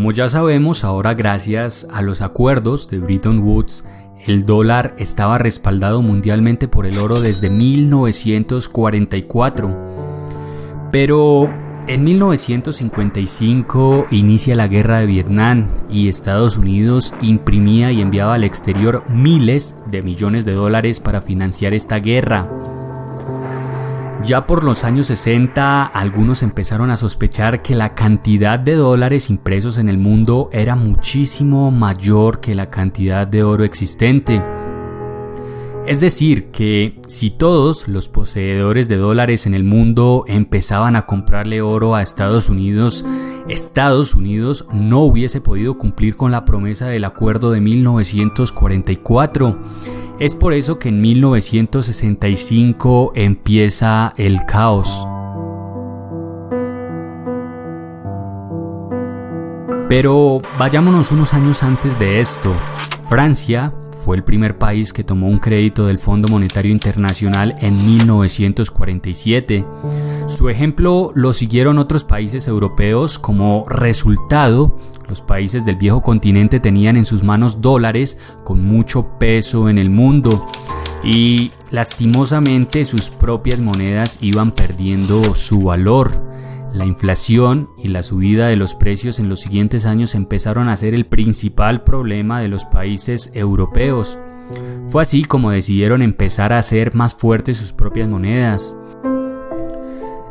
Como ya sabemos, ahora gracias a los acuerdos de Bretton Woods, el dólar estaba respaldado mundialmente por el oro desde 1944. Pero en 1955 inicia la guerra de Vietnam y Estados Unidos imprimía y enviaba al exterior miles de millones de dólares para financiar esta guerra. Ya por los años 60, algunos empezaron a sospechar que la cantidad de dólares impresos en el mundo era muchísimo mayor que la cantidad de oro existente. Es decir, que si todos los poseedores de dólares en el mundo empezaban a comprarle oro a Estados Unidos no hubiese podido cumplir con la promesa del acuerdo de 1944. Es por eso que en 1965 empieza el caos. Pero vayámonos unos años antes de esto. Francia fue el primer país que tomó un crédito del Fondo Monetario Internacional en 1947. Su ejemplo lo siguieron otros países europeos. Como resultado, los países del viejo continente tenían en sus manos dólares con mucho peso en el mundo y lastimosamente sus propias monedas iban perdiendo su valor. La inflación y la subida de los precios en los siguientes años empezaron a ser el principal problema de los países europeos. Fue así como decidieron empezar a hacer más fuertes sus propias monedas.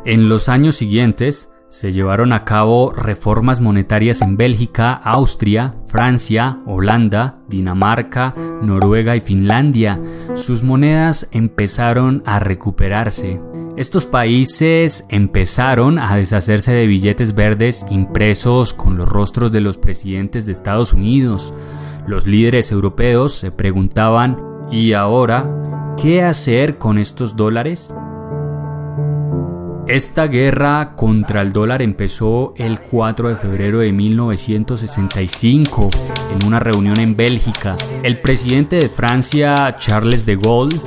En los años siguientes se llevaron a cabo reformas monetarias en Bélgica, Austria, Francia, Holanda, Dinamarca, Noruega y Finlandia. Sus monedas empezaron a recuperarse. Estos países empezaron a deshacerse de billetes verdes impresos con los rostros de los presidentes de Estados Unidos. Los líderes europeos se preguntaban, ¿y ahora qué hacer con estos dólares? Esta guerra contra el dólar empezó el 4 de febrero de 1965 en una reunión en Bélgica. El presidente de Francia, Charles de Gaulle,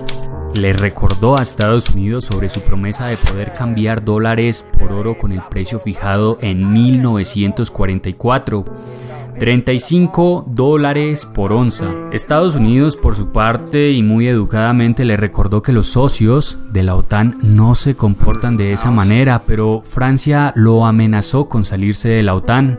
le recordó a Estados Unidos sobre su promesa de poder cambiar dólares por oro con el precio fijado en 1944. $35 por onza. Estados Unidos, por su parte, y muy educadamente le recordó que los socios de la OTAN no se comportan de esa manera, pero Francia lo amenazó con salirse de la OTAN.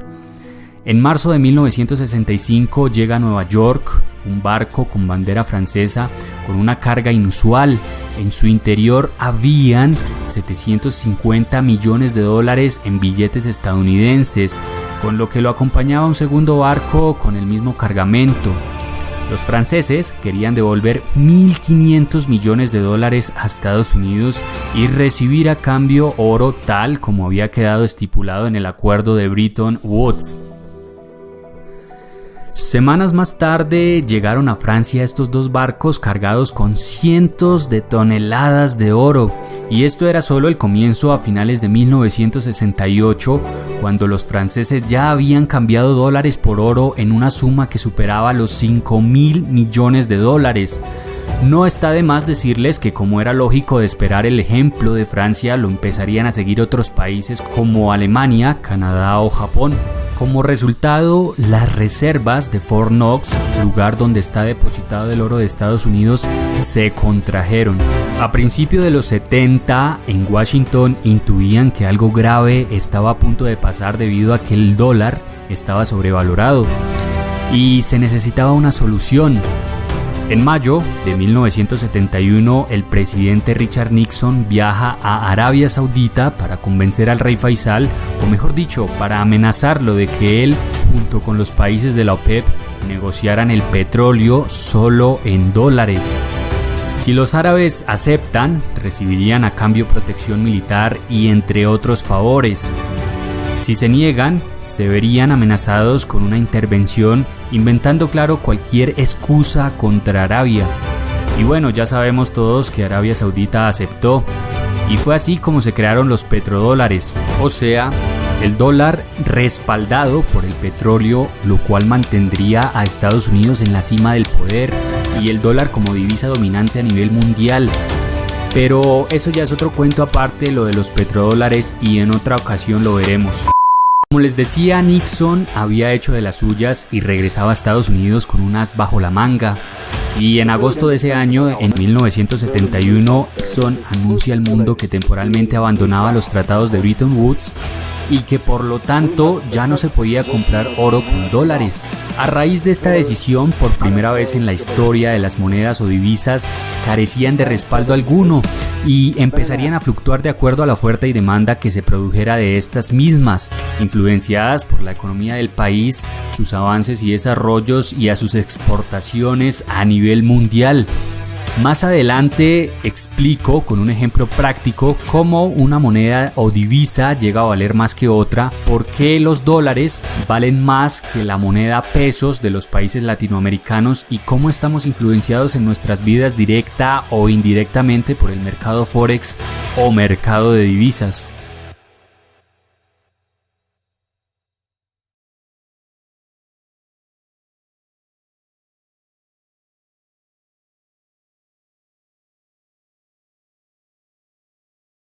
En marzo de 1965 llega a Nueva York un barco con bandera francesa con una carga inusual. En su interior habían $750 millones en billetes estadounidenses, con lo que lo acompañaba un segundo barco con el mismo cargamento. Los franceses querían devolver $1.500 millones a Estados Unidos y recibir a cambio oro tal como había quedado estipulado en el acuerdo de Bretton Woods. Semanas más tarde llegaron a Francia estos dos barcos cargados con cientos de toneladas de oro, y esto era solo el comienzo. A finales de 1968, cuando los franceses ya habían cambiado dólares por oro en una suma que superaba los $5.000 millones. No está de más decirles que, como era lógico de esperar el ejemplo de Francia, lo empezarían a seguir otros países como Alemania, Canadá o Japón. Como resultado, las reservas de Fort Knox, lugar donde está depositado el oro de Estados Unidos, se contrajeron. A principios de los 70, en Washington intuían que algo grave estaba a punto de pasar debido a que el dólar estaba sobrevalorado y se necesitaba una solución. En mayo de 1971, el presidente Richard Nixon viaja a Arabia Saudita para convencer al rey Faisal, o mejor dicho, para amenazarlo de que él, junto con los países de la OPEP, negociaran el petróleo solo en dólares. Si los árabes aceptan, recibirían a cambio protección militar y entre otros favores. Si se niegan, se verían amenazados con una intervención, inventando, claro, cualquier excusa contra Arabia. Y bueno, ya sabemos todos que Arabia Saudita aceptó, y fue así como se crearon los petrodólares, o sea, el dólar respaldado por el petróleo, lo cual mantendría a Estados Unidos en la cima del poder, y el dólar como divisa dominante a nivel mundial. Pero eso ya es otro cuento aparte, lo de los petrodólares, y en otra ocasión lo veremos. Como les decía, Nixon había hecho de las suyas y regresaba a Estados Unidos con un as bajo la manga. Y en agosto de ese año, en 1971, Nixon anuncia al mundo que temporalmente abandonaba los tratados de Bretton Woods y que por lo tanto ya no se podía comprar oro con dólares. A raíz de esta decisión, por primera vez en la historia de las monedas o divisas carecían de respaldo alguno y empezarían a fluctuar de acuerdo a la oferta y demanda que se produjera de estas mismas, influenciadas por la economía del país, sus avances y desarrollos y a sus exportaciones a nivel mundial. Más adelante explico con un ejemplo práctico cómo una moneda o divisa llega a valer más que otra, por qué los dólares valen más que la moneda pesos de los países latinoamericanos y cómo estamos influenciados en nuestras vidas directa o indirectamente por el mercado forex o mercado de divisas.